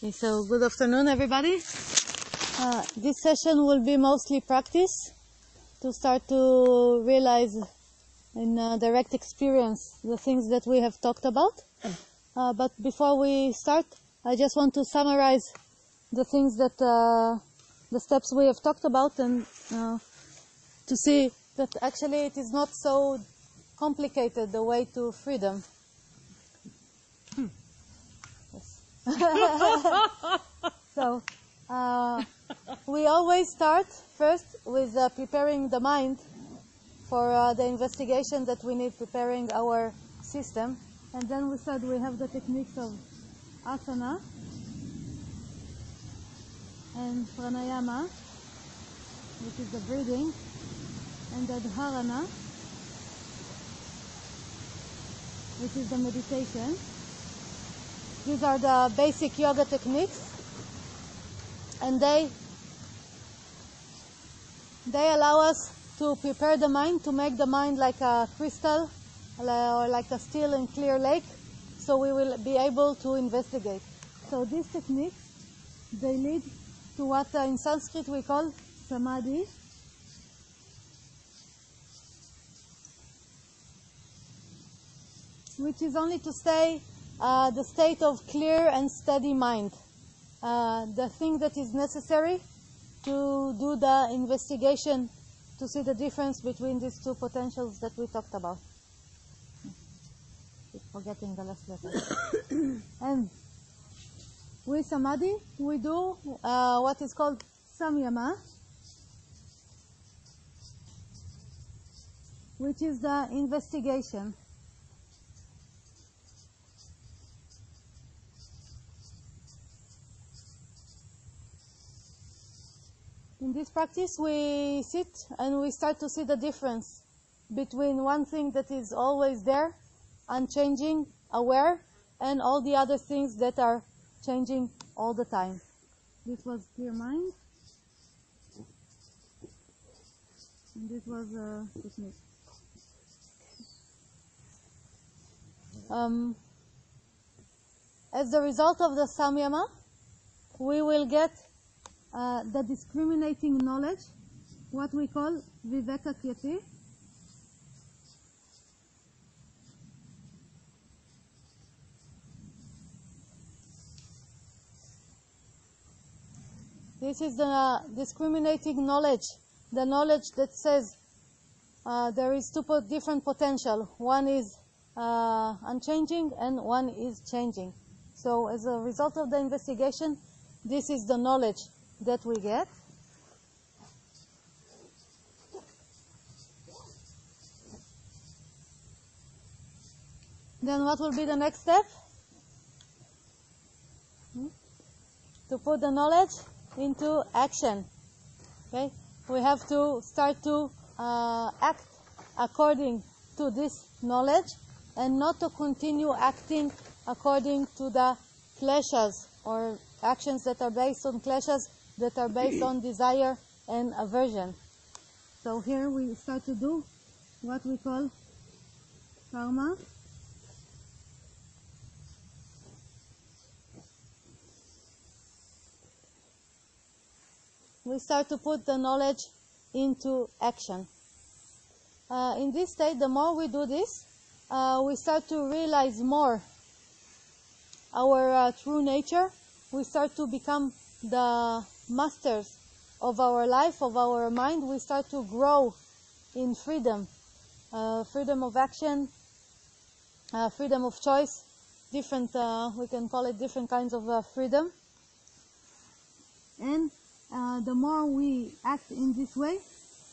Okay, so good afternoon, everybody. This session will be mostly practice to start to realize in direct experience the things that we have talked about. But before we start, I just want to summarize the things that the steps we have talked about, and to see that actually it is not so complicated, the way to freedom. So, we always start first with preparing the mind for the investigation that we need, preparing our system. And then we said we have the techniques of asana and pranayama, which is the breathing, and the dharana, which is the meditation. These are the basic yoga techniques, and they allow us to prepare the mind, to make the mind like a crystal or like a still and clear lake, so we will be able to investigate. So these techniques, they lead to what in Sanskrit we call samadhi, which is only to say the state of clear and steady mind, the thing that is necessary to do the investigation, to see the difference between these two potentials that we talked about. Keep forgetting the last letter. And with samadhi, we do what is called samyama, which is the investigation. In this practice, we sit and we start to see the difference between one thing that is always there, unchanging, aware, and all the other things that are changing all the time. This was clear mind, and this was technique. As a result of the samyama, we will get the discriminating knowledge, what we call vivekakyati. This is the discriminating knowledge, the knowledge that says there is two different potential. One is unchanging and one is changing. So as a result of the investigation, this is the knowledge that we get. Then what will be the next step? To put the knowledge into action. Okay? We have to start to act according to this knowledge, and not to continue acting according to the kleshas, or actions that are based on kleshas, that are based on desire and aversion. So here we start to do what we call karma. We start to put the knowledge into action. In this state, the more we do this, we start to realize more our true nature. We start to become the masters of our life, of our mind. We start to grow in freedom, freedom of action, freedom of choice, different, we can call it different kinds of freedom. And the more we act in this way,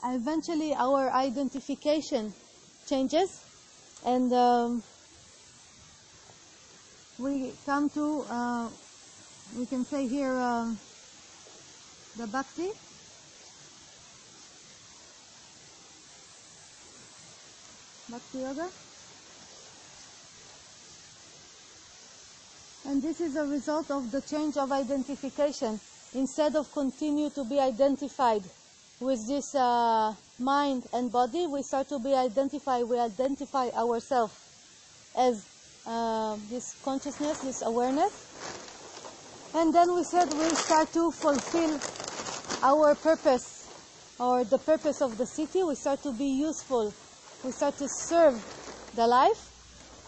eventually our identification changes, and we come to, we can say here, the bhakti. Bhakti yoga. And this is a result of the change of identification. Instead of continue to be identified with this mind and body, we start to be identified, we identify ourselves as this consciousness, this awareness. And then we said we'll start to fulfill our purpose, or the purpose of the city. We start to be useful. We start to serve the life.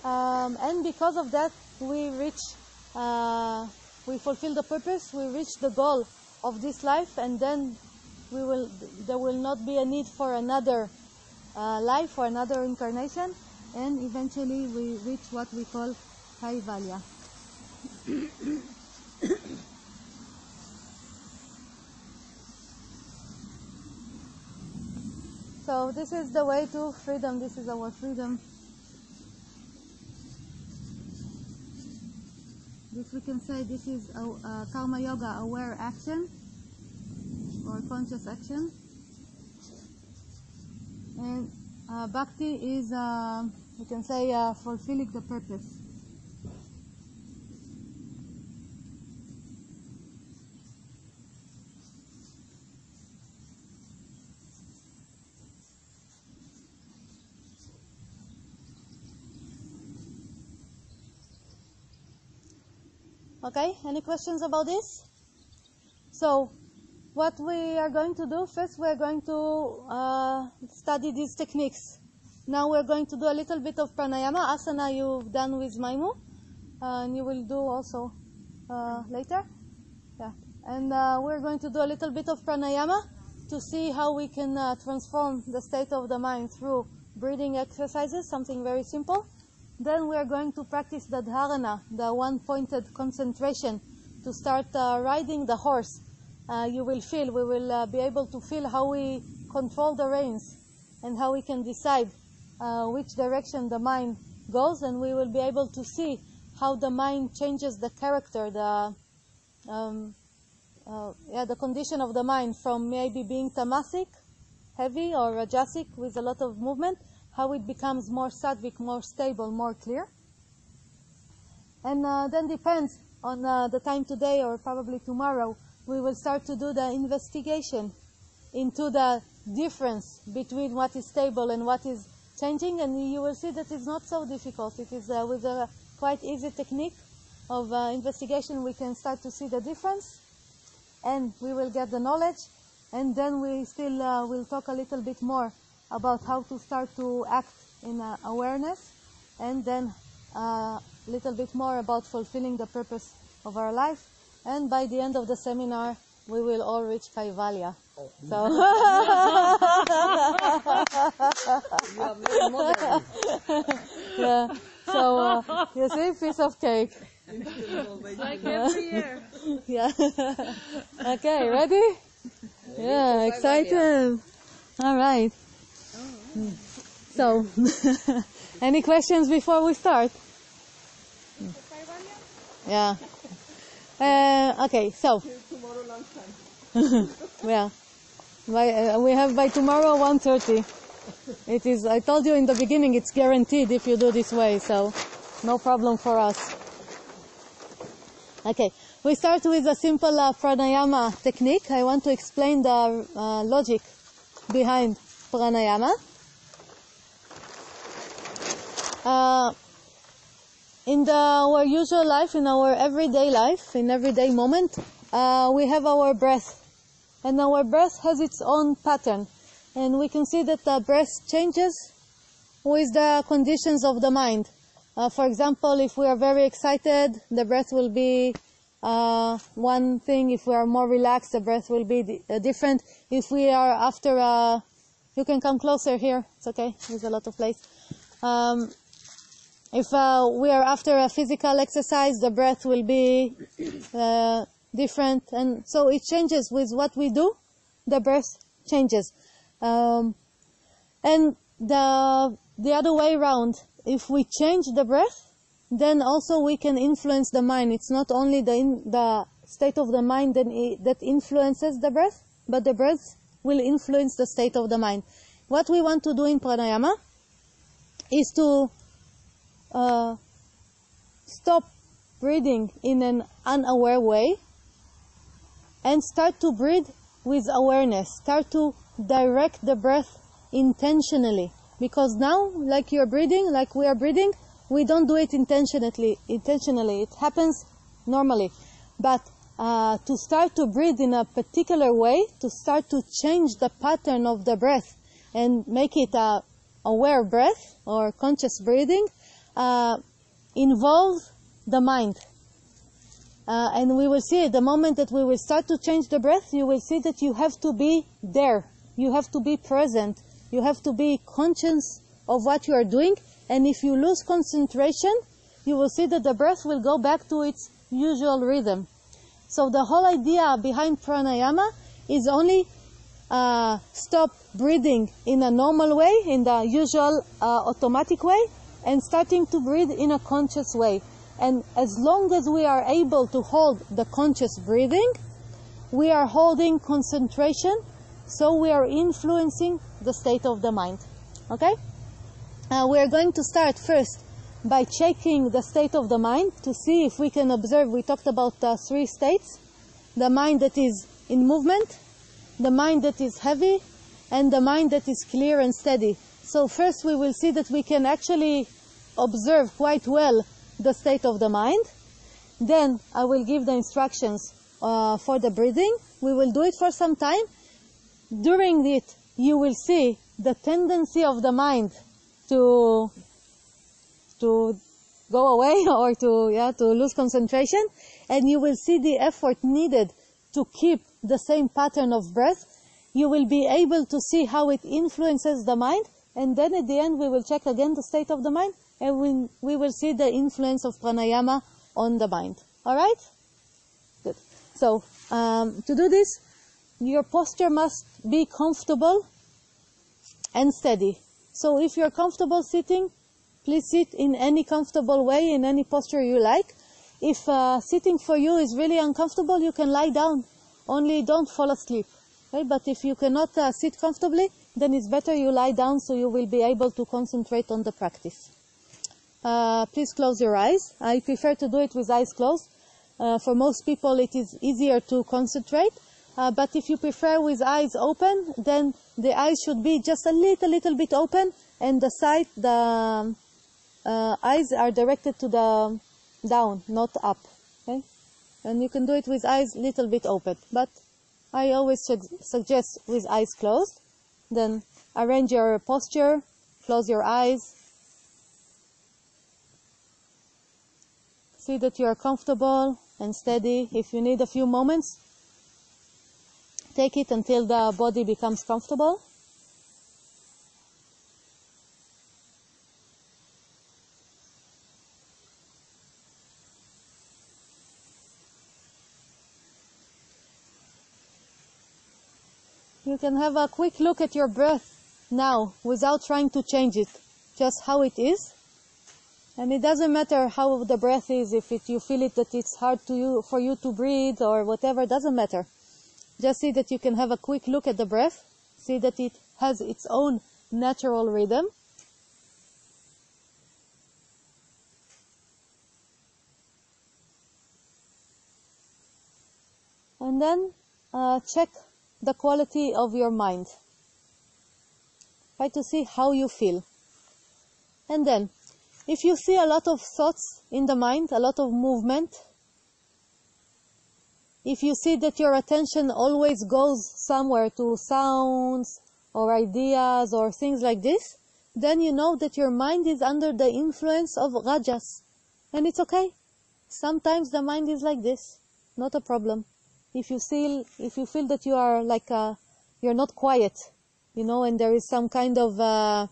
And because of that, we fulfill the purpose, we reach the goal of this life, and then there will not be a need for another life or another incarnation, and eventually we reach what we call Kaivalya. So this is the way to freedom. This is our freedom. This we can say this is Karma Yoga aware action or conscious action. And Bhakti is, we can say, fulfilling the purpose. Okay, any questions about this? So, what we are going to do, first we are going to study these techniques. Now we are going to do a little bit of pranayama. Asana you've done with Maimu, and you will do also later. Yeah, and we're going to do a little bit of pranayama to see how we can transform the state of the mind through breathing exercises, something very simple. Then we are going to practice the dharana, the one-pointed concentration, to start riding the horse. You will feel, we will be able to feel how we control the reins and how we can decide which direction the mind goes, and we will be able to see how the mind changes the character, the condition of the mind from maybe being tamasic, heavy, or rajasic with a lot of movement, how it becomes more sattvic, more stable, more clear. And then depends on the time today or probably tomorrow, we will start to do the investigation into the difference between what is stable and what is changing, and you will see that it's not so difficult. It is with a quite easy technique of investigation we can start to see the difference, and we will get the knowledge, and then we still will talk a little bit more about how to start to act in awareness, and then a little bit more about fulfilling the purpose of our life. And by the end of the seminar, we will all reach Kaivalya. Oh. So, You are very modern. yeah. So you see, piece of cake. Like every year. Yeah. Okay, ready? Yeah, excited. All right. So, any questions before we start? Yeah. Okay, so. Tomorrow lunchtime. Yeah. We have by tomorrow 1:30. It is, I told you in the beginning, it's guaranteed if you do this way, so no problem for us. Okay, we start with a simple pranayama technique. I want to explain the logic behind pranayama. In our usual life, in our everyday life, in everyday moment, we have our breath. And our breath has its own pattern. And we can see that the breath changes with the conditions of the mind. For example, if we are very excited, the breath will be one thing. If we are more relaxed, the breath will be different. If we are after you can come closer here. It's okay. There's a lot of place. If we are after a physical exercise, the breath will be different. And so it changes with what we do. The breath changes. And the other way around, if we change the breath, then also we can influence the mind. It's not only the state of the mind that influences the breath, but the breath will influence the state of the mind. What we want to do in pranayama is to stop breathing in an unaware way and start to breathe with awareness. Start to direct the breath intentionally. Because now, like you're breathing, like we are breathing, we don't do it intentionally. It happens normally. But to start to breathe in a particular way, to start to change the pattern of the breath and make it a aware breath or conscious breathing, involves the mind. And we will see the moment that we will start to change the breath, you will see that you have to be there. You have to be present. You have to be conscious of what you are doing. And if you lose concentration, you will see that the breath will go back to its usual rhythm. So the whole idea behind pranayama is only stop breathing in a normal way, in the usual automatic way, and starting to breathe in a conscious way. And as long as we are able to hold the conscious breathing, we are holding concentration, so we are influencing the state of the mind. Okay? We are going to start first by checking the state of the mind to see if we can observe. We talked about 3 states: the mind that is in movement, the mind that is heavy, and the mind that is clear and steady. So first we will see that we can actually observe quite well the state of the mind. Then I will give the instructions for the breathing. We will do it for some time. During it, you will see the tendency of the mind to go away or to lose concentration, and you will see the effort needed to keep the same pattern of breath. You will be able to see how it influences the mind, and then at the end we will check again the state of the mind, and we will see the influence of pranayama on the mind. All right? Good. So to do this, your posture must be comfortable and steady. So if you're comfortable sitting, please sit in any comfortable way, in any posture you like. If sitting for you is really uncomfortable, you can lie down. Only don't fall asleep. Okay? But if you cannot sit comfortably, then it's better you lie down so you will be able to concentrate on the practice. Please close your eyes. I prefer to do it with eyes closed. For most people it is easier to concentrate. But if you prefer with eyes open, then the eyes should be just a little bit open, and the eyes are directed to the down, not up. Okay? And you can do it with eyes little bit open, but I always suggest with eyes closed. Then arrange your posture, close your eyes. See that you are comfortable and steady. If you need a few moments, take it until the body becomes comfortable. You can have a quick look at your breath now without trying to change it, just how it is. And it doesn't matter how the breath is, if you feel it that it's hard for you to breathe or whatever, doesn't matter. Just see that you can have a quick look at the breath, see that it has its own natural rhythm. And then check the quality of your mind. Try to see how you feel. And then, if you see a lot of thoughts in the mind, a lot of movement, if you see that your attention always goes somewhere to sounds or ideas or things like this, then you know that your mind is under the influence of rajas. And it's okay. Sometimes the mind is like this. Not a problem. If you feel that you are like you're not quiet, and there is some kind of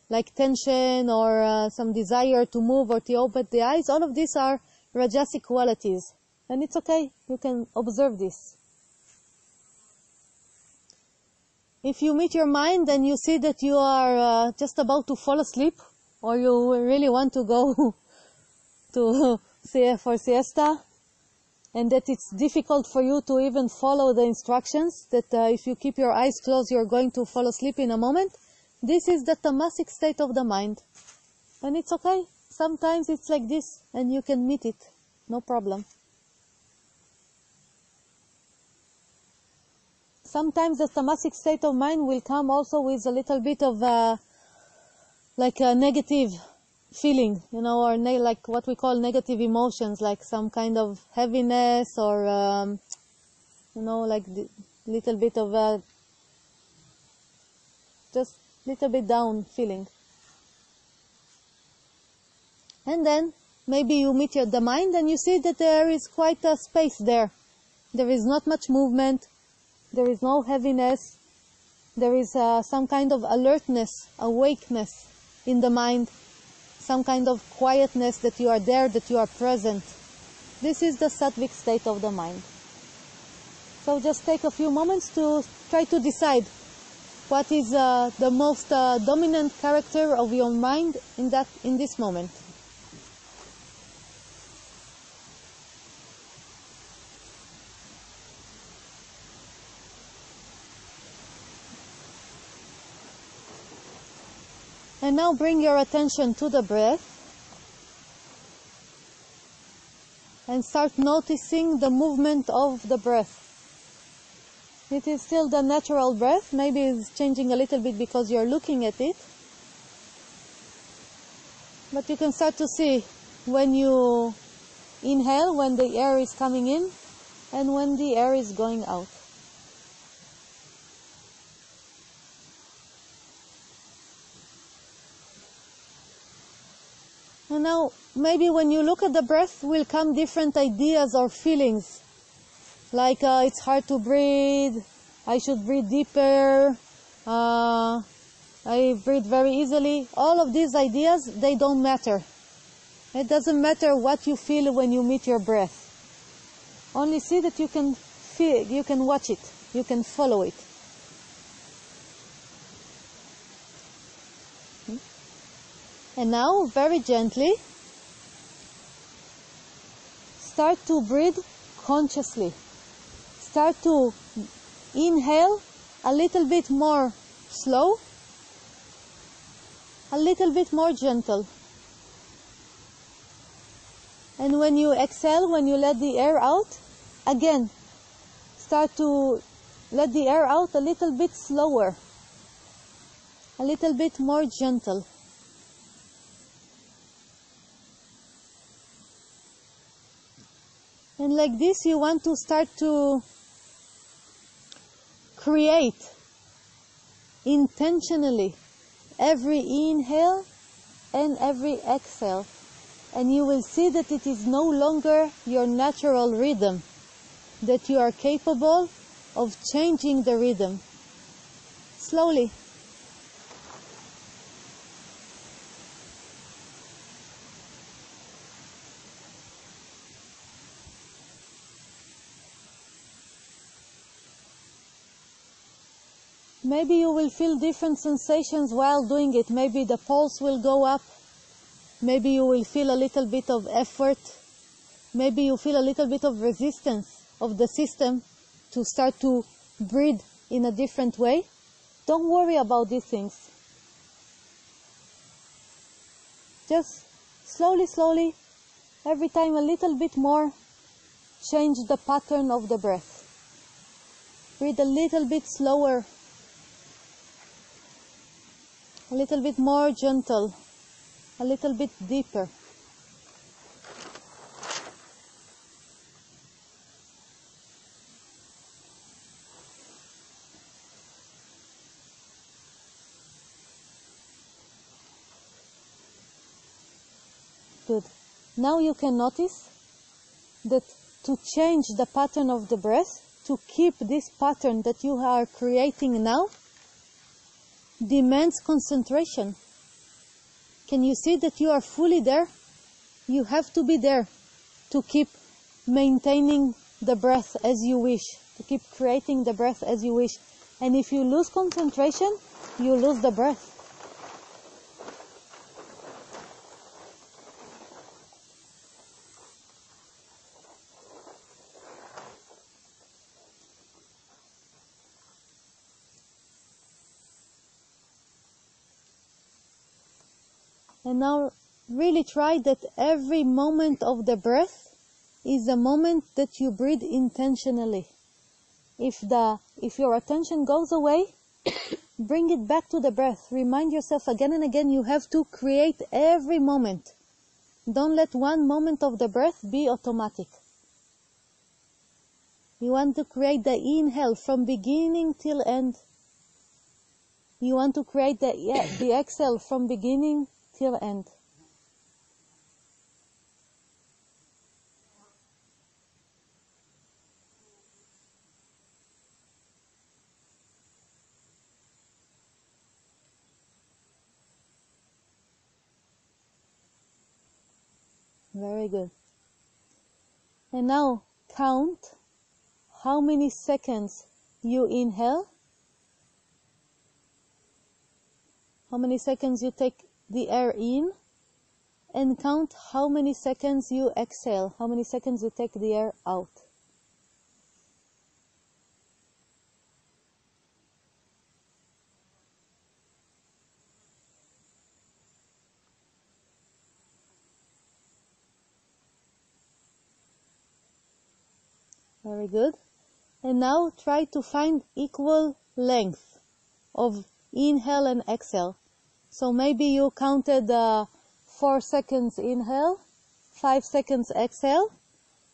like tension or some desire to move or to open the eyes, all of these are rajasic qualities. And it's okay. You can observe this. If you meet your mind and you see that you are just about to fall asleep, or you really want to go for siesta, and that it's difficult for you to even follow the instructions, that if you keep your eyes closed you're going to fall asleep in a moment, this is the tamasic state of the mind. And it's okay. Sometimes it's like this, and you can meet it. No problem. Sometimes the tamasic state of mind will come also with a little bit of like a negative feeling, or like what we call negative emotions, like some kind of heaviness or, like little bit of a, just little bit down feeling. And then maybe you meet the mind and you see that there is quite a space there. There is not much movement. There is no heaviness. There is some kind of alertness, awakeness in the mind. Some kind of quietness that you are there, that you are present. This is the sattvic state of the mind. So just take a few moments to try to decide what is the most dominant character of your mind in this moment. And now bring your attention to the breath and start noticing the movement of the breath. It is still the natural breath. Maybe it's changing a little bit because you're looking at it. But you can start to see when you inhale, when the air is coming in, and when the air is going out. And now, maybe when you look at the breath, will come different ideas or feelings. Like, it's hard to breathe, I should breathe deeper, I breathe very easily. All of these ideas, they don't matter. It doesn't matter what you feel when you meet your breath. Only see that you can feel, you can watch it, you can follow it. And now, very gently, start to breathe consciously. Start to inhale a little bit more slow, a little bit more gentle. And when you exhale, when you let the air out, again, start to let the air out a little bit slower, a little bit more gentle. And like this, you want to start to create intentionally every inhale and every exhale. And you will see that it is no longer your natural rhythm, that you are capable of changing the rhythm. Slowly. Maybe you will feel different sensations while doing it. Maybe the pulse will go up. Maybe you will feel a little bit of effort. Maybe you feel a little bit of resistance of the system to start to breathe in a different way. Don't worry about these things. Just slowly, slowly, every time a little bit more, change the pattern of the breath. Breathe a little bit slower. A little bit more gentle, a little bit deeper. Good. Now you can notice that to change the pattern of the breath, to keep this pattern that you are creating now, demands concentration. Can you see that you are fully there? You have to be there to keep maintaining the breath as you wish, to keep creating the breath as you wish. And if you lose concentration, you lose the breath. And now really try that every moment of the breath is a moment that you breathe intentionally. If your attention goes away, bring it back to the breath. Remind yourself again and again, you have to create every moment. Don't let one moment of the breath be automatic. You want to create the inhale from beginning till end. You want to create the exhale from beginning till end. Very good. And now count how many seconds you inhale, how many seconds you take the air in, and count how many seconds you exhale, how many seconds you take the air out. Very good. And now try to find equal length of inhale and exhale. So maybe you counted 4 seconds inhale, 5 seconds exhale.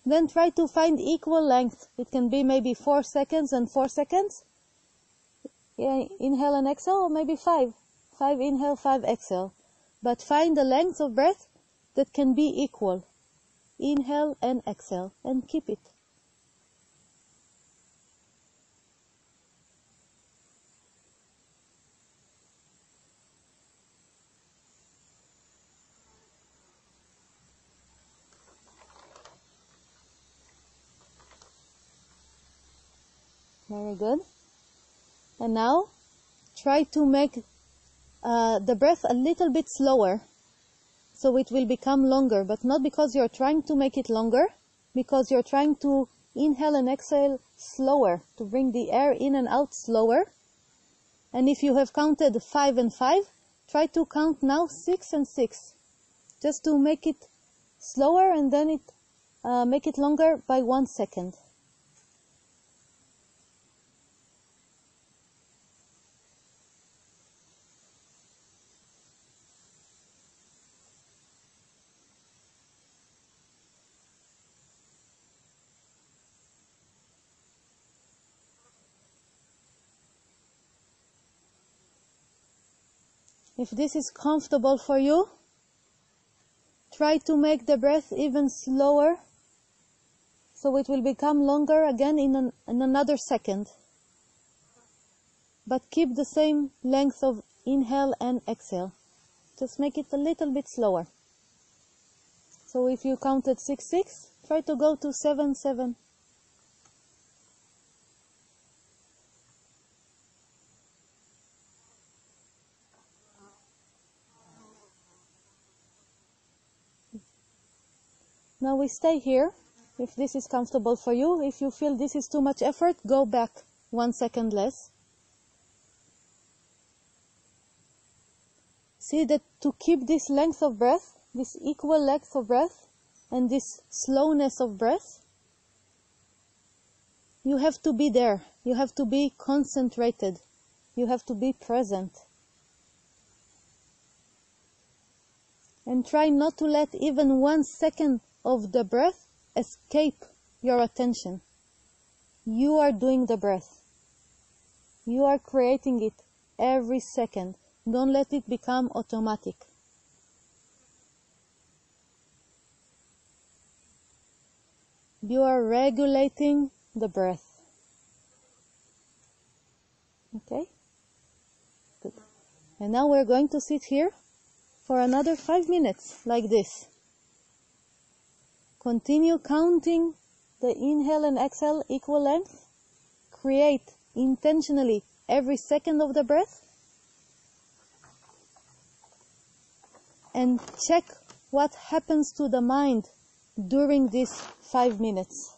Then try to find equal length. It can be maybe 4 seconds and 4 seconds. Yeah, inhale and exhale, or maybe 5. 5 inhale, 5 exhale. But find the length of breath that can be equal. Inhale and exhale, and keep it. Very good. And now, try to make the breath a little bit slower, so it will become longer, but not because you're trying to make it longer, because you're trying to inhale and exhale slower, to bring the air in and out slower. And if you have counted 5 and 5, try to count now 6 and 6, just to make it slower, and then make it longer by 1 second. If this is comfortable for you, try to make the breath even slower, so it will become longer again in another second. But keep the same length of inhale and exhale. Just make it a little bit slower. So if you counted 6, 6, try to go to 7, 7. Now we stay here, if this is comfortable for you. If you feel this is too much effort, go back 1 second less. See that to keep this length of breath, this equal length of breath, and this slowness of breath, you have to be there. You have to be concentrated. You have to be present. And try not to let even 1 second of the breath escape your attention. You are doing the breath. You are creating it every second. Don't let it become automatic. You are regulating the breath. Okay? Good. And now we're going to sit here for another 5 minutes, like this. Continue counting the inhale and exhale equal length. Create intentionally every second of the breath. And check what happens to the mind during these 5 minutes.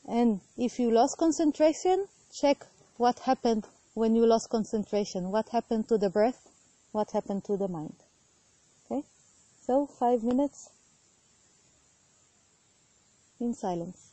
And if you lost concentration, check what happened when you lost concentration. What happened to the breath? What happened to the mind? Okay? So, 5 minutes in silence.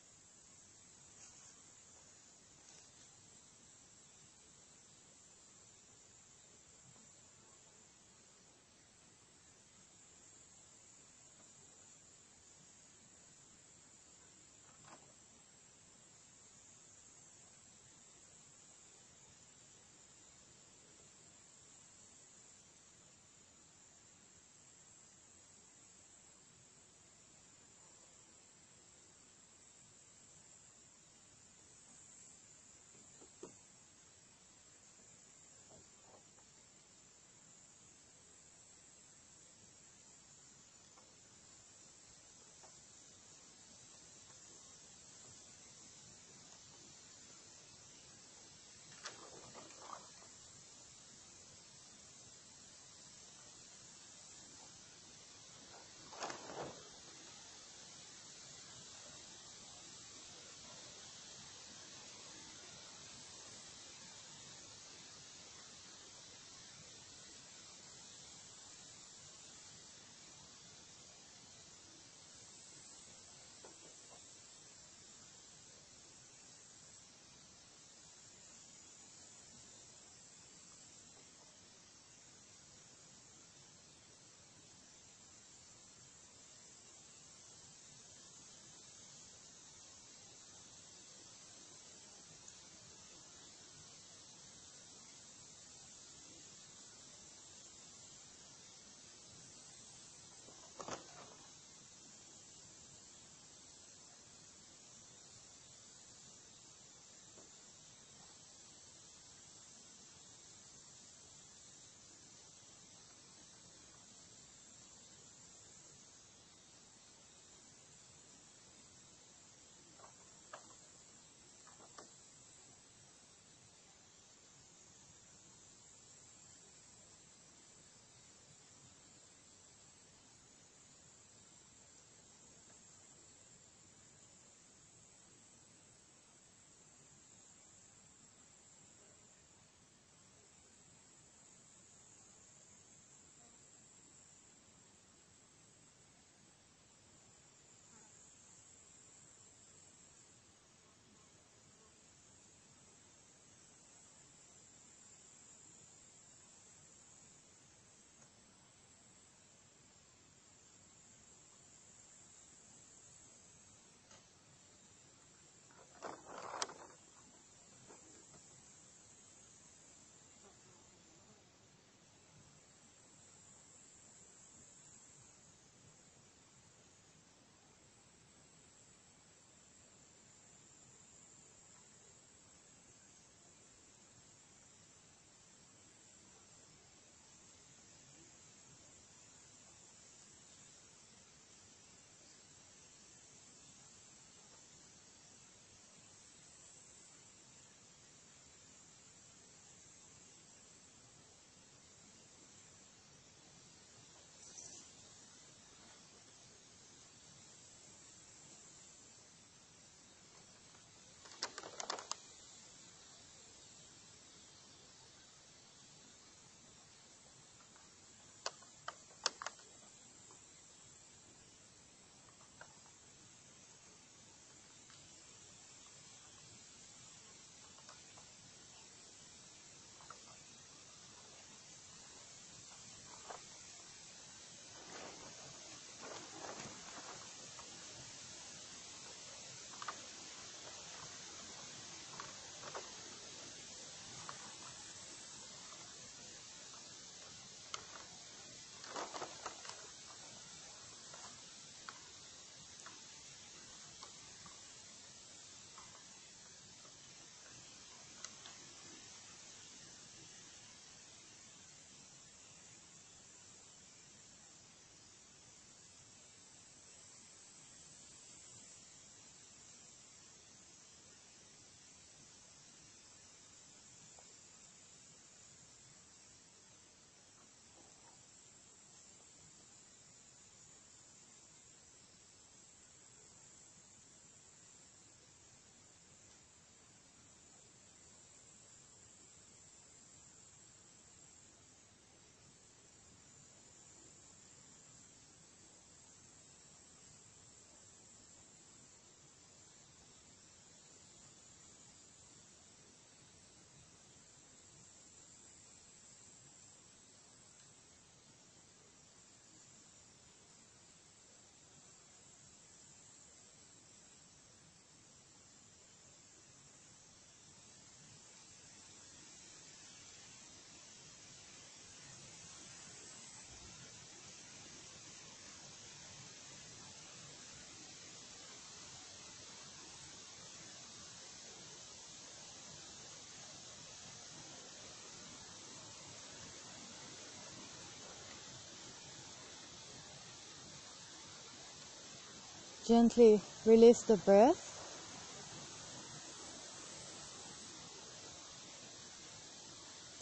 gently release the breath.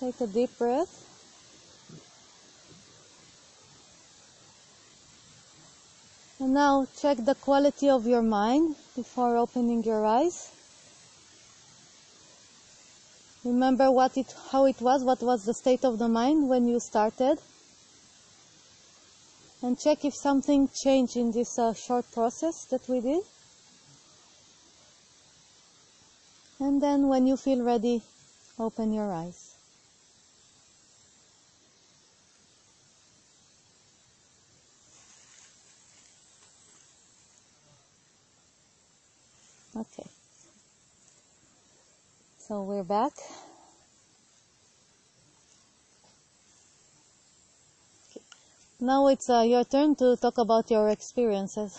Take a deep breath. And now check the quality of your mind before opening your eyes. Remember how it was, what was the state of the mind when you started. And check if something changed in this short process that we did. And then when you feel ready, open your eyes. Okay. So we're back. Okay. Now it's your turn to talk about your experiences.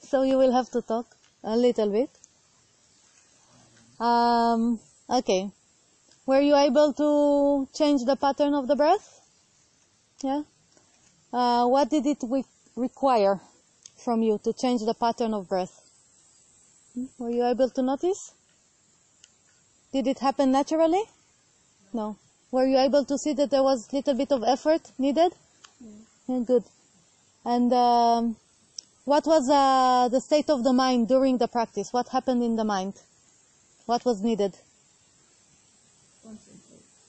So you will have to talk a little bit. Okay. Were you able to change the pattern of the breath? Yeah? What did it require from you to change the pattern of breath? Were you able to notice? Did it happen naturally? No. Were you able to see that there was a little bit of effort needed? Yeah, good. And what was the state of the mind during the practice? What happened in the mind? What was needed?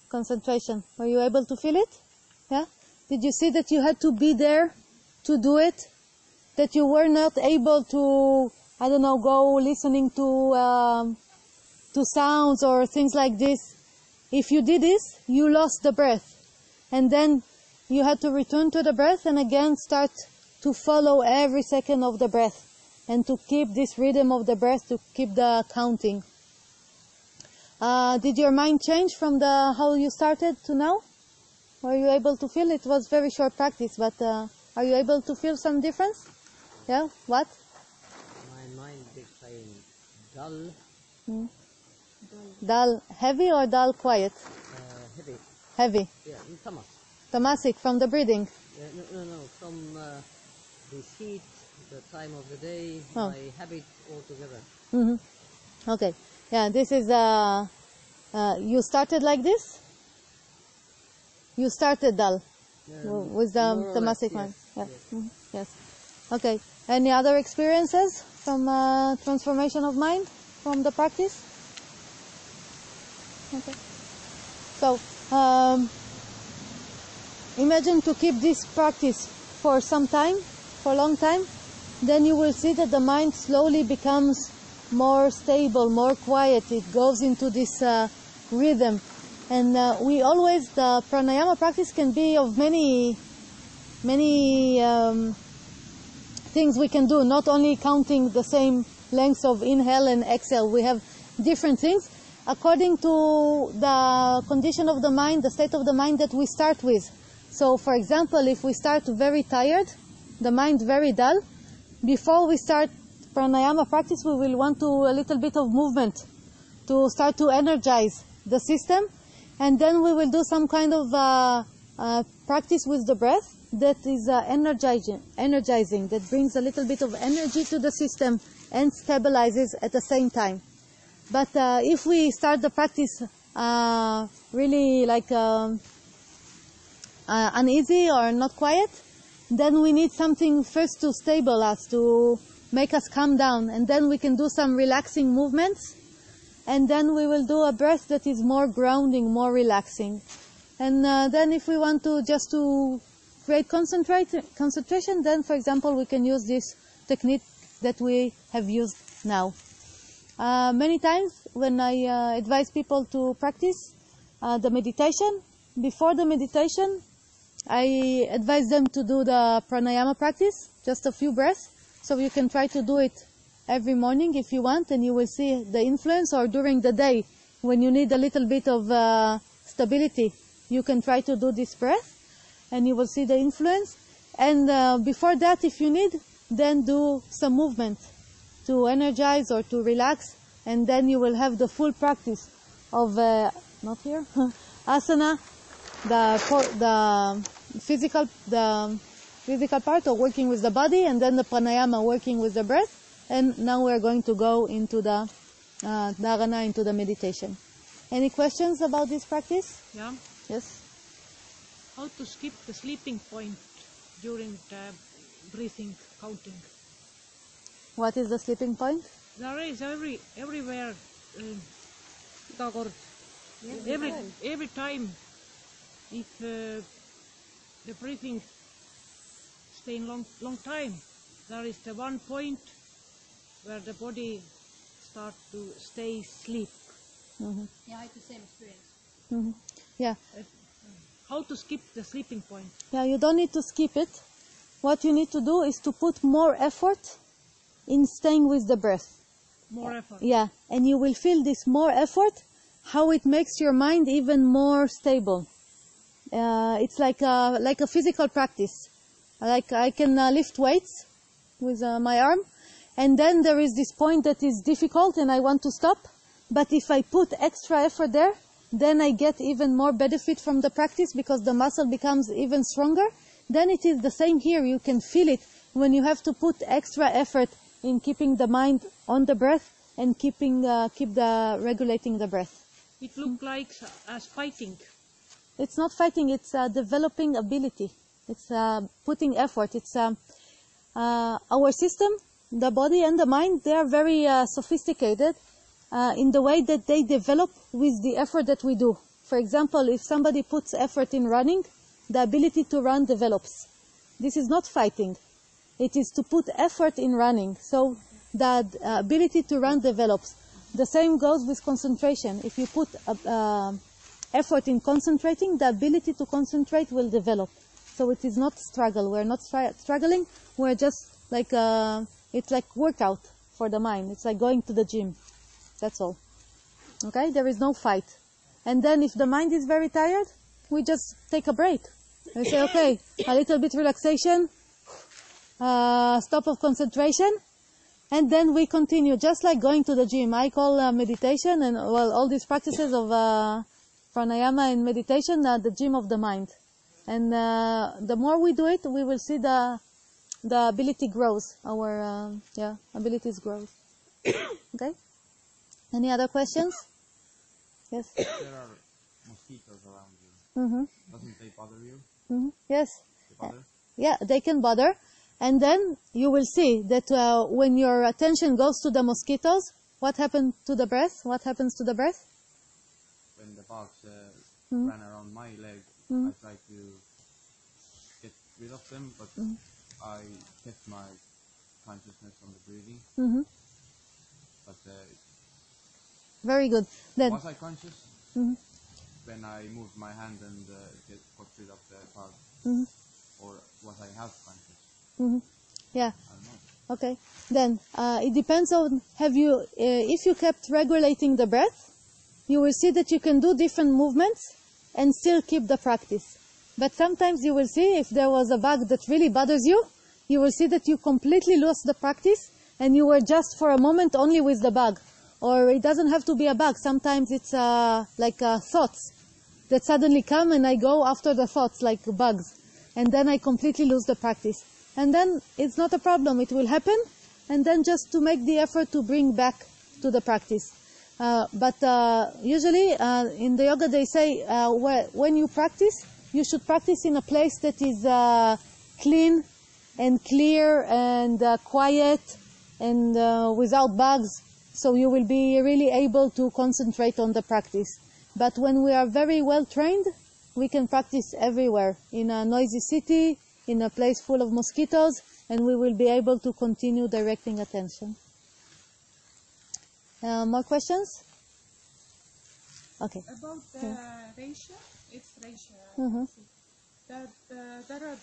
Concentration. Were you able to feel it? Yeah? Did you see that you had to be there to do it? That you were not able to, I don't know, go listening to sounds or things like this. If you did this, you lost the breath. And then you had to return to the breath and again start to follow every second of the breath. And to keep this rhythm of the breath, to keep the counting. Did your mind change from how you started to now? Were you able to feel? It was very short practice, but are you able to feel some difference? Yeah? What? My mind became dull. Dull. Heavy or dull quiet? Heavy. Heavy. Yeah, tamas. Tamasic, from the breathing. No. From the heat, the time of the day, Oh. my habit altogether. Mm-hmm. Okay. Yeah, this is, you started like this? You started dull with the tamasic mind. Yeah. Yes. Mm-hmm. Yes. Okay. Any other experiences from transformation of mind from the practice? Okay. So, imagine to keep this practice for some time, for a long time, then you will see that the mind slowly becomes more stable, more quiet. It goes into this rhythm. And the pranayama practice can be of many things we can do, not only counting the same lengths of inhale and exhale. We have different things according to the condition of the mind, the state of the mind that we start with. So, for example, if we start very tired, the mind very dull, before we start pranayama practice, we will want a little bit of movement to start to energize the system, and then we will do some kind of practice with the breath that is energizing, that brings a little bit of energy to the system and stabilizes at the same time. But if we start the practice really like uneasy or not quiet, then we need something first to stabilize us, to make us calm down, and then we can do some relaxing movements, and then we will do a breath that is more grounding, more relaxing. And then if we want to just to create concentration, then for example we can use this technique that we have used now. Many times when I advise people to practice the meditation, before the meditation I advise them to do the pranayama practice, just a few breaths. So you can try to do it every morning if you want, and you will see the influence, or during the day when you need a little bit of stability, you can try to do this breath and you will see the influence. And before that, if you need, then do some movement to energize or to relax, and then you will have the full practice of, not here, asana, the physical, the physical part or working with the body, and then the pranayama working with the breath. And now we're going to go into the dharana, into the meditation. Any questions about this practice? Yeah. Yes? How to skip the sleeping point during the breathing, counting? What is the sleeping point? There is everywhere. Every time, if the breathing staying long time, there is the one point where the body start to stay sleep. Mm-hmm. Yeah, I had the same experience. Mm-hmm. Yeah. How to skip the sleeping point? Yeah, you don't need to skip it. What you need to do is to put more effort in staying with the breath. More effort. Yeah, and you will feel this more effort, how it makes your mind even more stable. It's like a physical practice. Like I can lift weights with my arm, and then there is this point that is difficult and I want to stop. But if I put extra effort there, then I get even more benefit from the practice because the muscle becomes even stronger. Then it is the same here. You can feel it when you have to put extra effort in keeping the mind on the breath and regulating the breath. It looks like as fighting. It's not fighting. It's developing ability. It's putting effort. It's our system, the body and the mind. They are very sophisticated in the way that they develop with the effort that we do. For example, if somebody puts effort in running, the ability to run develops. This is not fighting. It is to put effort in running. So the ability to run develops. The same goes with concentration. If you put effort in concentrating, the ability to concentrate will develop. So it is not struggle. We're not struggling. We're just like, it's like workout for the mind. It's like going to the gym. That's all. Okay? There is no fight. And then if the mind is very tired, we just take a break. We say, okay, a little bit relaxation, stop of concentration, and then we continue, just like going to the gym. I call meditation and all these practices of pranayama and meditation the gym of the mind. And the more we do it, we will see the ability grows. Our abilities grows. Okay. Any other questions? Yes. There are mosquitoes around you. Mm-hmm. Doesn't they bother you? Mm-hmm. Yes. They bother? Yeah, they can bother. And then you will see that when your attention goes to the mosquitoes, what happened to the breath? What happens to the breath? When the bugs ran around my leg, I tried to get rid of them, but I kept my consciousness on the breathing. Mm-hmm. But very good. Then was I conscious when I moved my hand and got rid of the bug? Or was I half conscious? Yeah. I don't know. Okay. Then it depends on if you kept regulating the breath, you will see that you can do different movements and still keep the practice. But sometimes you will see if there was a bug that really bothers you, you will see that you completely lost the practice and you were just for a moment only with the bug. Or it doesn't have to be a bug. Sometimes it's like thoughts that suddenly come and I go after the thoughts like bugs. And then I completely lose the practice. And then it's not a problem. It will happen. And then just to make the effort to bring back to the practice. But usually in the yoga they say when you practice, you should practice in a place that is clean and clear and quiet and without bugs. So you will be really able to concentrate on the practice. But when we are very well trained, we can practice everywhere, in a noisy city, in a place full of mosquitoes, and we will be able to continue directing attention. More questions? Okay. About the ratio, it's ratio. That there are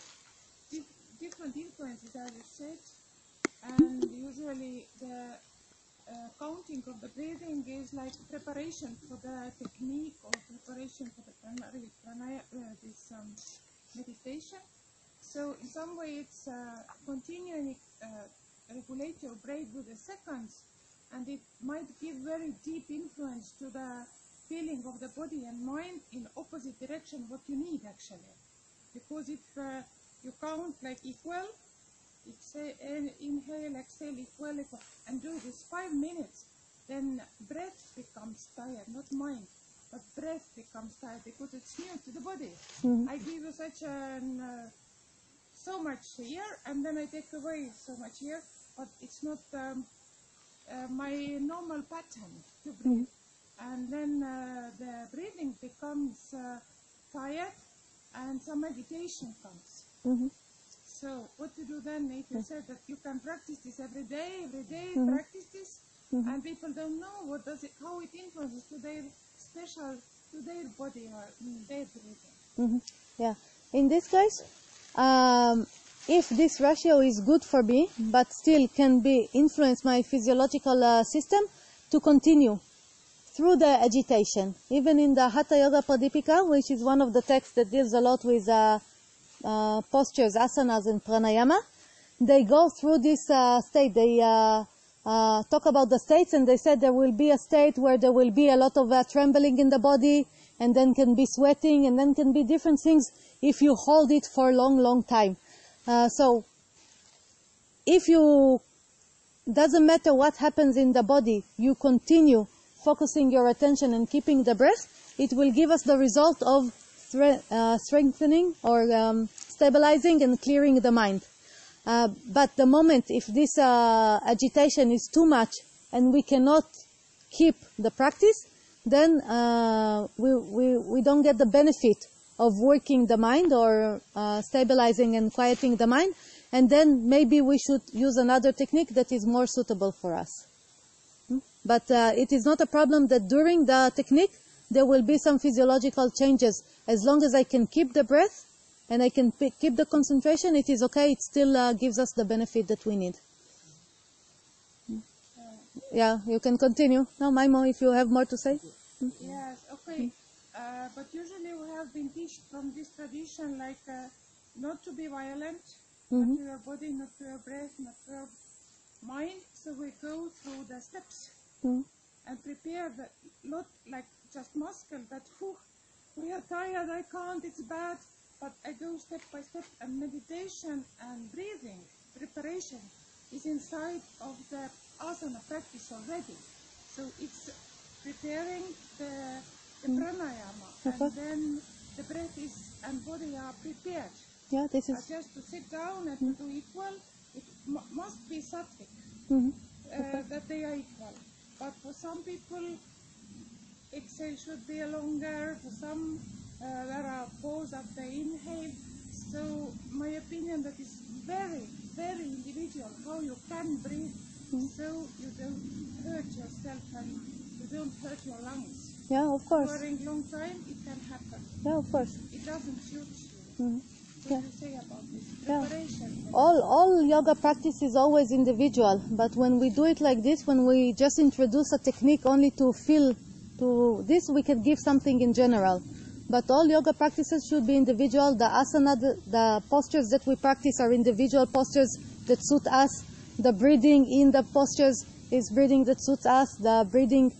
different influences, as you said, and usually the counting of the breathing is like preparation for the technique or preparation for the meditation. So in some way it's continuing regulate your breath with the seconds, and it might give very deep influence to the feeling of the body and mind in opposite direction what you need actually. Because if you count like equal, inhale, exhale, equal, and do this 5 minutes. Then breath becomes tired, not mind, but breath becomes tired because it's new to the body. I give you such so much here, and then I take away so much here, but it's not my normal pattern to breathe. And then the breathing becomes tired, and some meditation comes. So what to do then if you said that you can practice this every day, practice this, and people don't know how it influences to their body or their breathing. Yeah. In this case, if this ratio is good for me, but still can be influence my physiological system, to continue through the agitation. Even in the Hatha Yoga Pradipika, which is one of the texts that deals a lot with postures, asanas, and pranayama, they go through this state. They talk about the states, and they said there will be a state where there will be a lot of trembling in the body, and then can be sweating, and then can be different things if you hold it for a long, long time. So if you, doesn't matter what happens in the body, you continue focusing your attention and keeping the breath, it will give us the result of strengthening or stabilizing and clearing the mind. But the moment if this agitation is too much and we cannot keep the practice, then we don't get the benefit of working the mind or stabilizing and quieting the mind, and then maybe we should use another technique that is more suitable for us. But it is not a problem that during the technique there will be some physiological changes. As long as I can keep the breath and I can keep the concentration, it is okay. It still gives us the benefit that we need. Yeah, you can continue. Now, Maimo, if you have more to say. Yes, okay. But usually we have been taught from this tradition like not to be violent, not to your body, not to your breath, not to your mind. So we go through the steps and prepare not like just muscle, but we are tired, I can't, it's bad. But I go step by step, and meditation and breathing preparation is inside of the asana practice already. So it's preparing the pranayama, and then the breath and body are prepared. Yeah, this is just to sit down and to do equal. It must be sattvic, that they are equal. But for some people, exhale should be longer. For some, there are pause after inhale. So my opinion that is very, very individual how you can breathe, so you don't hurt yourself and you don't hurt your lungs. Yeah, of course. For a long time, it can happen. Yeah, of course. It doesn't suit you. What do you say about this preparation? All yoga practice is always individual, but when we do it like this, when we just introduce a technique only to feel to this, we can give something in general. But all yoga practices should be individual. The asana, the postures that we practice are individual postures that suit us. The breathing in the postures is breathing that suits us. The breathing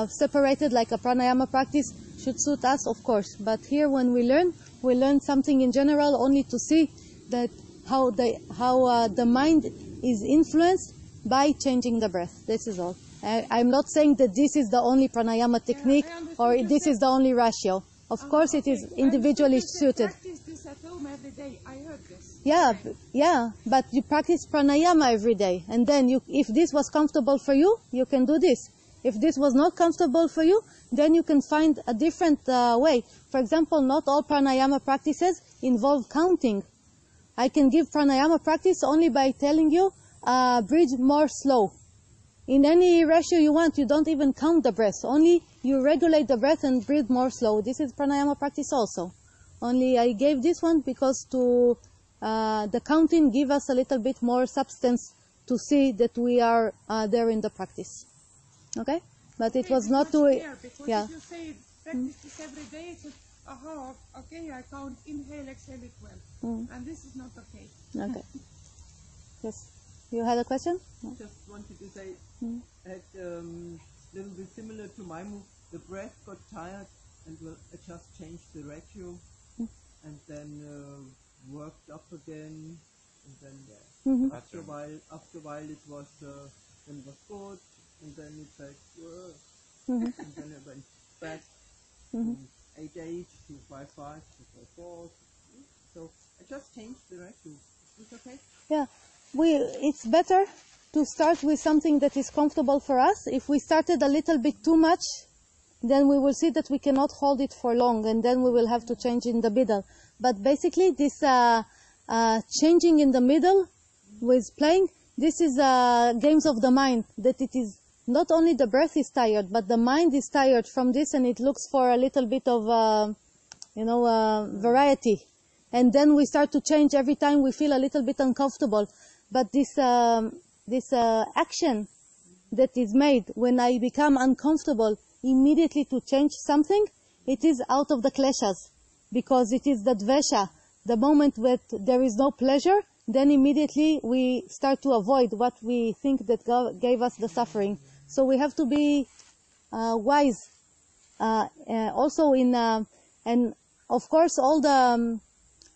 separated like a pranayama practice should suit us, of course. But here when we learn something in general only to see that how the mind is influenced by changing the breath. This is all. I'm not saying that this is the only pranayama technique or this is the only ratio. Of course it is individually suited. Practice this at home every day. I heard this. Yeah, but you practice pranayama every day, and then if this was comfortable for you, you can do this. If this was not comfortable for you, then you can find a different way. For example, not all pranayama practices involve counting. I can give pranayama practice only by telling you, breathe more slow. In any ratio you want, you don't even count the breath. Only you regulate the breath and breathe more slow. This is pranayama practice also. Only I gave this one because to the counting give us a little bit more substance to see that we are there in the practice. Okay? But it was not to... Because if you say practice this every day, it's okay, I count inhale, exhale equal. And this is not okay. Okay. Yes. You had a question? I just wanted to say that little bit similar to my move, the breath got tired and will just change the ratio and then work worked up again, and then after a while it was then it was good, and then it's like and then it went back from 8-8 to 5-5 to 4-4. So I just changed direction. Is it okay? Yeah, it's better to start with something that is comfortable for us. If we started a little bit too much, then we will see that we cannot hold it for long, and then we will have to change in the middle. But basically, this changing in the middle with playing, this is games of the mind, that it is not only the breath is tired, but the mind is tired from this, and it looks for a little bit of, variety. And then we start to change every time we feel a little bit uncomfortable. But this action that is made when I become uncomfortable immediately to change something, it is out of the kleshas, because it is the dvesha. The moment that there is no pleasure, then immediately we start to avoid what we think that God gave us the suffering. So we have to be wise. Also and of course all the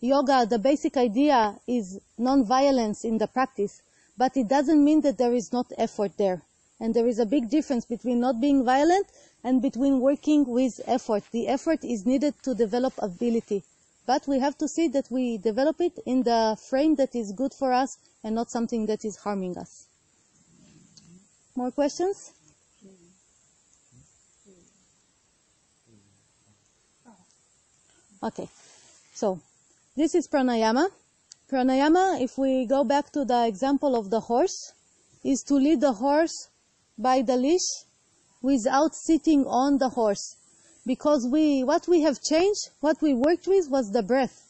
yoga, the basic idea is non-violence in the practice, but it doesn't mean that there is not effort there. And there is a big difference between not being violent and between working with effort. The effort is needed to develop ability. But we have to see that we develop it in the frame that is good for us and not something that is harming us. More questions? Okay, so this is pranayama. Pranayama, if we go back to the example of the horse, is to lead the horse by the leash without sitting on the horse. Because what we have changed, what we worked with was the breath.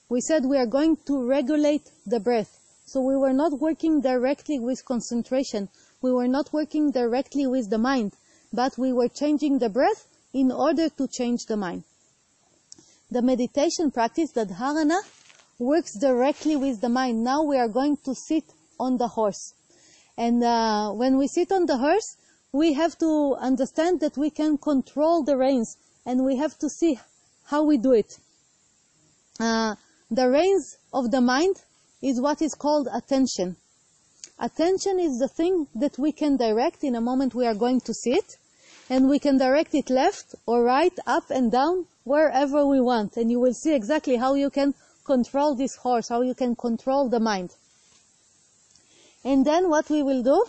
We said we are going to regulate the breath. So we were not working directly with concentration. We were not working directly with the mind. But we were changing the breath in order to change the mind. The meditation practice, the dharana, works directly with the mind. Now we are going to sit on the horse. And when we sit on the horse, we have to understand that we can control the reins, and we have to see how we do it. The reins of the mind is what is called attention. Attention is the thing that we can direct in a moment we are going to sit, and we can direct it left or right, up and down, wherever we want. And you will see exactly how you can control this horse, how you can control the mind. And then what we will do,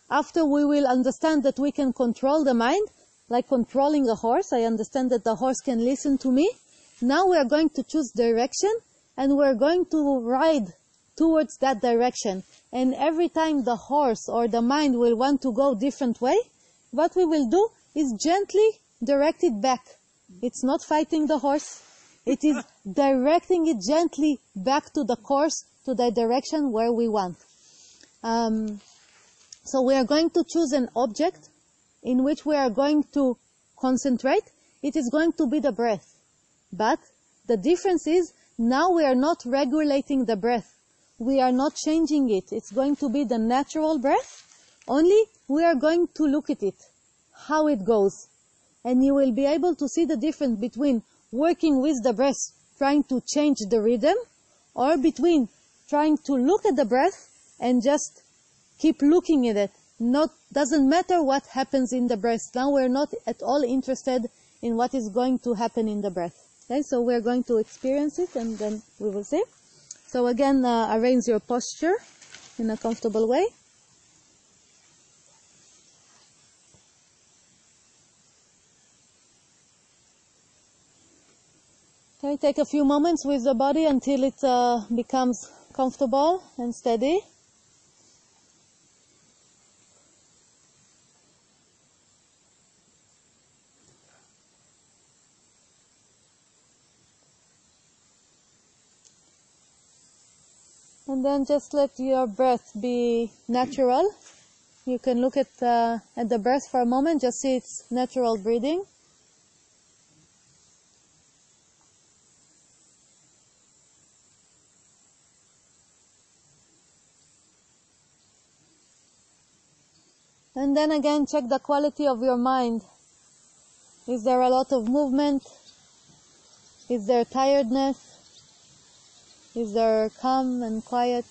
after we will understand that we can control the mind, like controlling a horse, I understand that the horse can listen to me. Now we are going to choose direction, and we are going to ride towards that direction. And every time the horse or the mind will want to go different way, what we will do is gently direct it back. It's not fighting the horse. It is directing it gently back to the course, to the direction where we want. So we are going to choose an object in which we are going to concentrate. It is going to be the breath. But the difference is, now we are not regulating the breath. We are not changing it. It's going to be the natural breath. Only we are going to look at it, how it goes. And you will be able to see the difference between working with the breath, trying to change the rhythm, or between trying to look at the breath and just keep looking at it. Doesn't matter what happens in the breath. Now we're not at all interested in what is going to happen in the breath. Okay, so we're going to experience it, and then we will see. So again, arrange your posture in a comfortable way. Okay, take a few moments with the body until it becomes comfortable and steady. And then just let your breath be natural. You can look at the breath for a moment, just see its natural breathing. And then again, check the quality of your mind. Is there a lot of movement? Is there tiredness? Is there calm and quiet?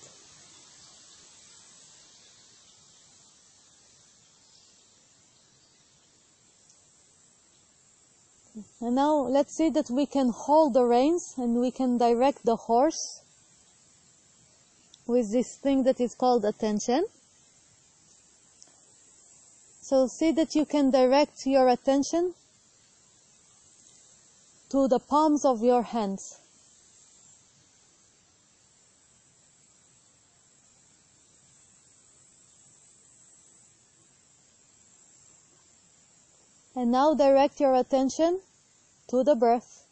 And now let's see that we can hold the reins and we can direct the horse with this thing that is called attention. So see that you can direct your attention to the palms of your hands. And now direct your attention to the breath.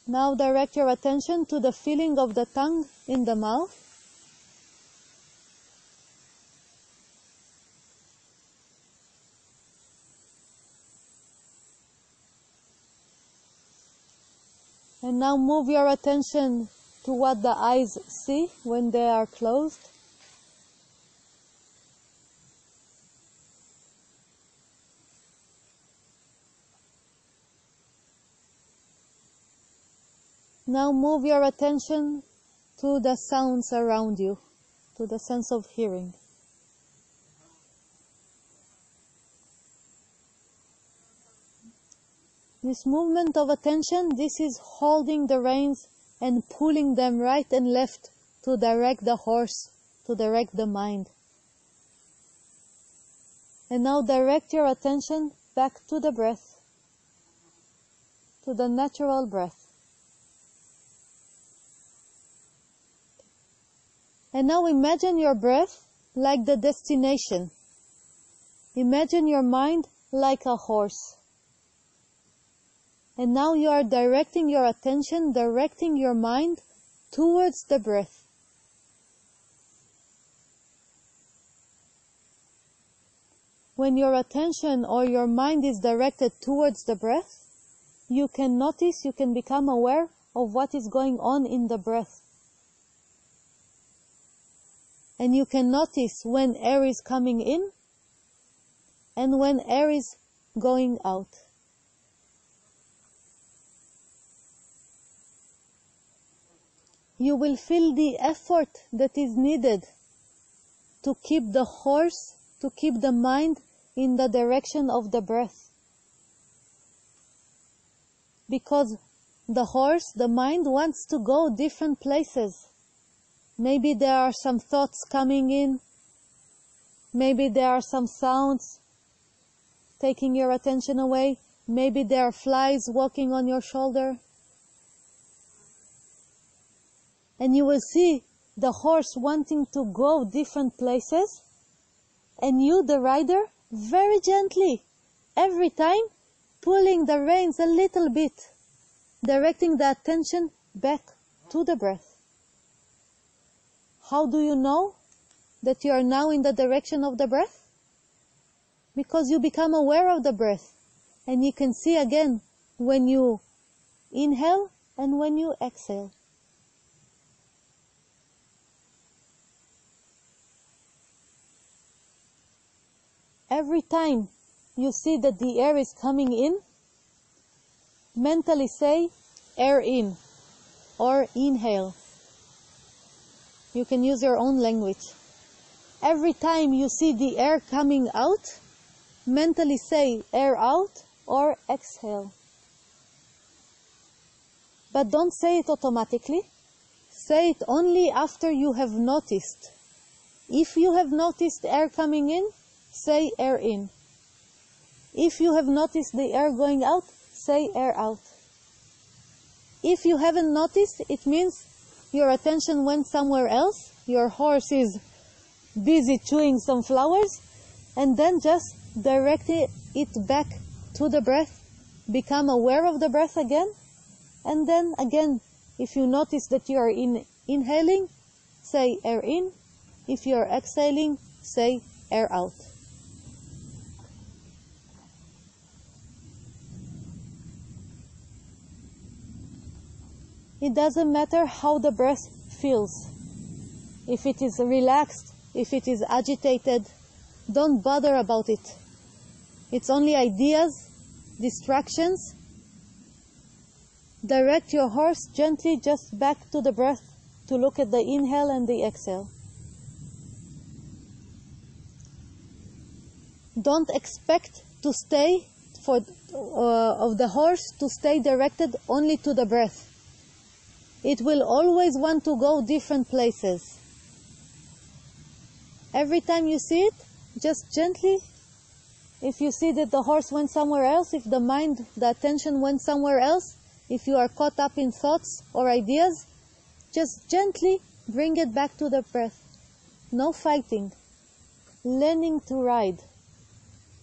Now direct your attention to the feeling of the tongue in the mouth. And now move your attention to what the eyes see when they are closed. Now move your attention to the sounds around you, to the sense of hearing. This movement of attention, this is holding the reins and pulling them right and left to direct the horse, to direct the mind. And now direct your attention back to the breath, to the natural breath. And now imagine your breath like the destination. Imagine your mind like a horse. And now you are directing your attention, directing your mind towards the breath. When your attention or your mind is directed towards the breath, you can notice, you can become aware of what is going on in the breath. And you can notice when air is coming in and when air is going out. You will feel the effort that is needed to keep the horse, to keep the mind in the direction of the breath. Because the horse, the mind, wants to go different places. Maybe there are some thoughts coming in. Maybe there are some sounds taking your attention away. Maybe there are flies walking on your shoulder. And you will see the horse wanting to go different places, and you, the rider, very gently, every time, pulling the reins a little bit, directing the attention back to the breath. How do you know that you are now in the direction of the breath? Because you become aware of the breath, and you can see again when you inhale and when you exhale. Every time you see that the air is coming in, mentally say, air in, or inhale. You can use your own language. Every time you see the air coming out, mentally say, air out, or exhale. But don't say it automatically. Say it only after you have noticed. If you have noticed air coming in, say air in. If you have noticed the air going out, say air out. If you haven't noticed, it means your attention went somewhere else. Your horse is busy chewing some flowers, and then just direct it back to the breath. Become aware of the breath again, and then again, if you notice that you are inhaling, say air in. If you are exhaling, say air out. It doesn't matter how the breath feels. If it is relaxed, if it is agitated, don't bother about it. it's only ideas, distractions, direct your horse gently just back to the breath to look at the inhale and the exhale. Don't expect to stay of the horse to stay directed only to the breath. It will always want to go different places. Every time you see it, just gently, if you see that the horse went somewhere else, if the mind, the attention went somewhere else, if you are caught up in thoughts or ideas, just gently bring it back to the breath. No fighting. Learning to ride.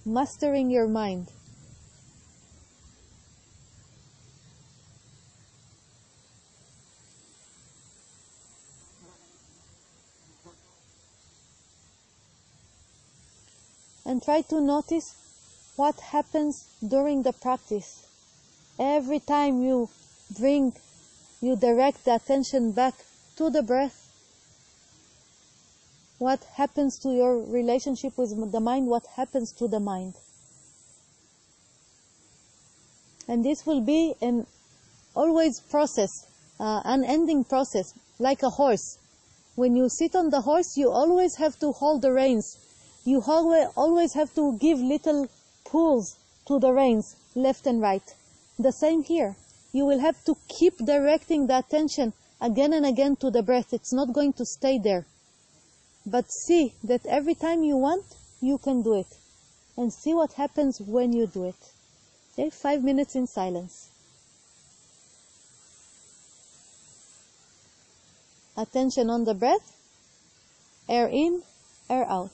Mastering your mind. And try to notice what happens during the practice. Every time you direct the attention back to the breath, what happens to your relationship with the mind, what happens to the mind. And this will be an always process, unending process, like a horse. When you sit on the horse, you always have to hold the reins. You always have to give little pulls to the reins, left and right. The same here. You will have to keep directing the attention again and again to the breath. It's not going to stay there. But see that every time you want, you can do it. And see what happens when you do it. Okay, 5 minutes in silence. Attention on the breath. Air in, air out.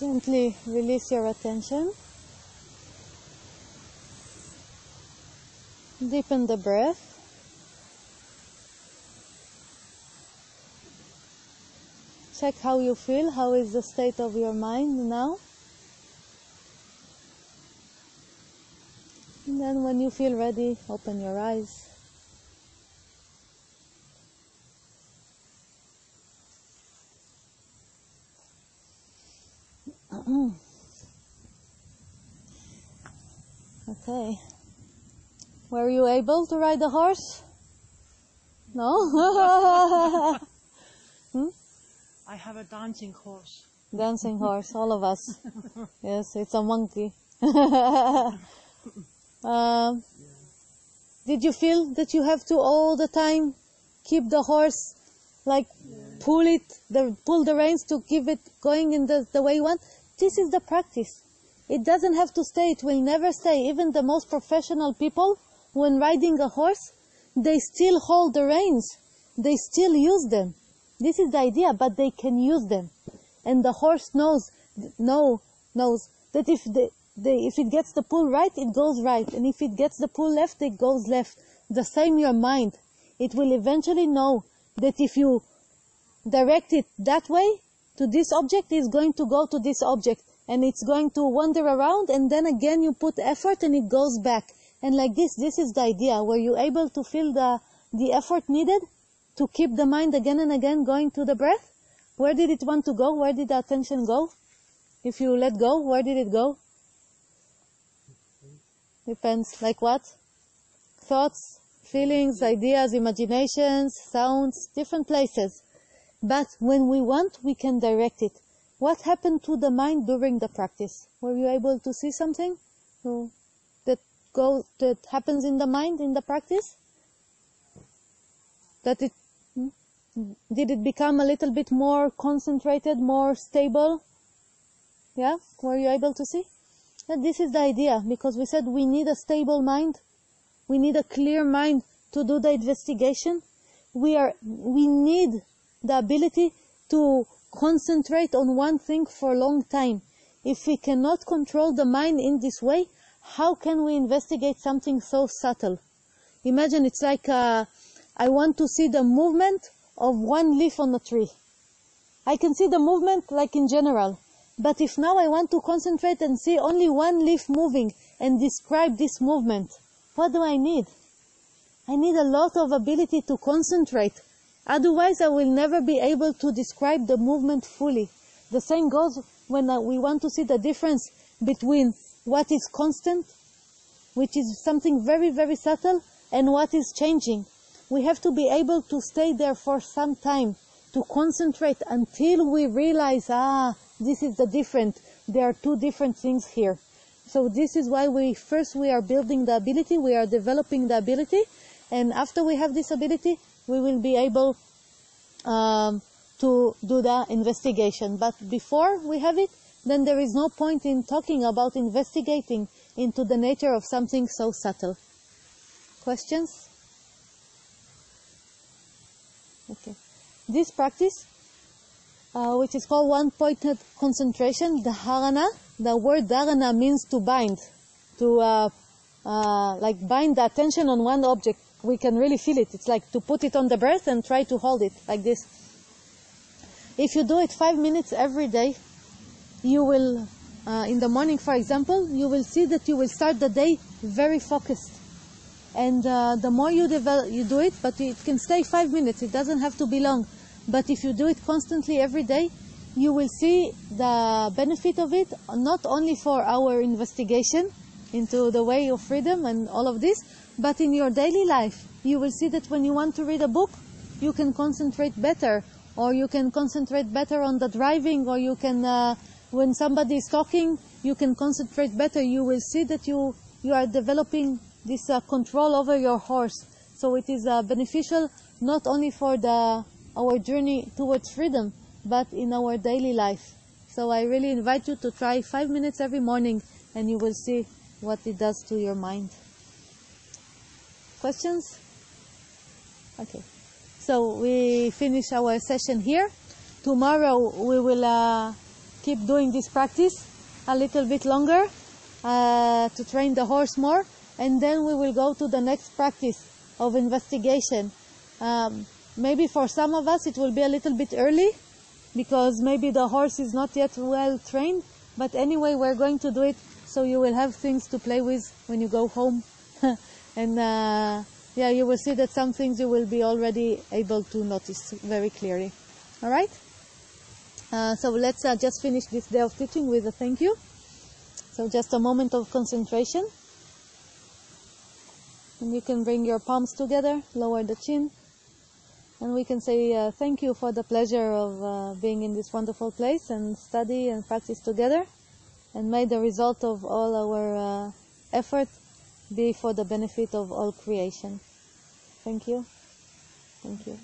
Gently release your attention. Deepen the breath. Check how you feel. How is the state of your mind now? And then when you feel ready, open your eyes. Okay. Were you able to ride a horse? No? I have a dancing horse. Dancing horse, all of us. Yes, it's a monkey. Did you feel that you have to all the time keep the horse, like pull the reins to keep it going in the way you want? This is the practice. It doesn't have to stay. It will never stay. Even the most professional people, when riding a horse, they still hold the reins. They still use them. This is the idea, but they can use them. And the horse knows that if it gets the pull right, it goes right. And if it gets the pull left, it goes left. The same your mind. It will eventually know that if you direct it that way, to this object, it's going to go to this object. And it's going to wander around, and then again you put effort and it goes back. And like this is the idea. Were you able to feel the effort needed to keep the mind again and again going to the breath? Where did it want to go? Where did the attention go? If you let go, where did it go? Depends. Like what? Thoughts, feelings, ideas, imaginations, sounds, different places. But when we want, we can direct it. What happened to the mind during the practice? Were you able to see something that happens in the mind in the practice? Did it become a little bit more concentrated, more stable? Yeah? Were you able to see? And this is the idea, because we said we need a stable mind. We need a clear mind to do the investigation. We need the ability to concentrate on one thing for a long time. If we cannot control the mind in this way, how can we investigate something so subtle? Imagine it's like I want to see the movement of one leaf on a tree. I can see the movement like in general. But if now I want to concentrate and see only one leaf moving and describe this movement, what do I need? I need a lot of ability to concentrate. Otherwise, I will never be able to describe the movement fully. The same goes when we want to see the difference between what is constant, which is something very, very subtle, and what is changing. We have to be able to stay there for some time, to concentrate until we realize, this is the different. There are two different things here. So this is why we are building the ability, we are developing the ability, and after we have this ability, we will be able to do the investigation. But before we have it, then there is no point in talking about investigating into the nature of something so subtle. Questions? Okay. This practice, which is called one-pointed concentration, dharana. The word dharana means to bind, to like bind the attention on one object. We can really feel it. It's like to put it on the breath and try to hold it like this. If you do it 5 minutes every day, you will, in the morning, for example, you will see that you will start the day very focused. And the more you do it, but it can stay 5 minutes. It doesn't have to be long. But if you do it constantly every day, you will see the benefit of it, not only for our investigation into the way of freedom and all of this, but in your daily life. You will see that when you want to read a book, you can concentrate better, or you can concentrate better on the driving, or you can, when somebody is talking, you can concentrate better. You will see that you are developing this control over your horse. So it is beneficial not only for our journey towards freedom, but in our daily life. So I really invite you to try 5 minutes every morning, and you will see what it does to your mind. Questions? Okay. So we finish our session here. Tomorrow we will keep doing this practice a little bit longer to train the horse more, and then we will go to the next practice of investigation. Maybe for some of us it will be a little bit early, because maybe the horse is not yet well trained, but anyway we're going to do it so you will have things to play with when you go home. And yeah, you will see that some things you will be already able to notice very clearly. All right? So let's just finish this day of teaching with a thank you. So just a moment of concentration. And you can bring your palms together, lower the chin. And we can say thank you for the pleasure of being in this wonderful place and study and practice together. And may the result of all our effort be for the benefit of all creation. Thank you. Thank you.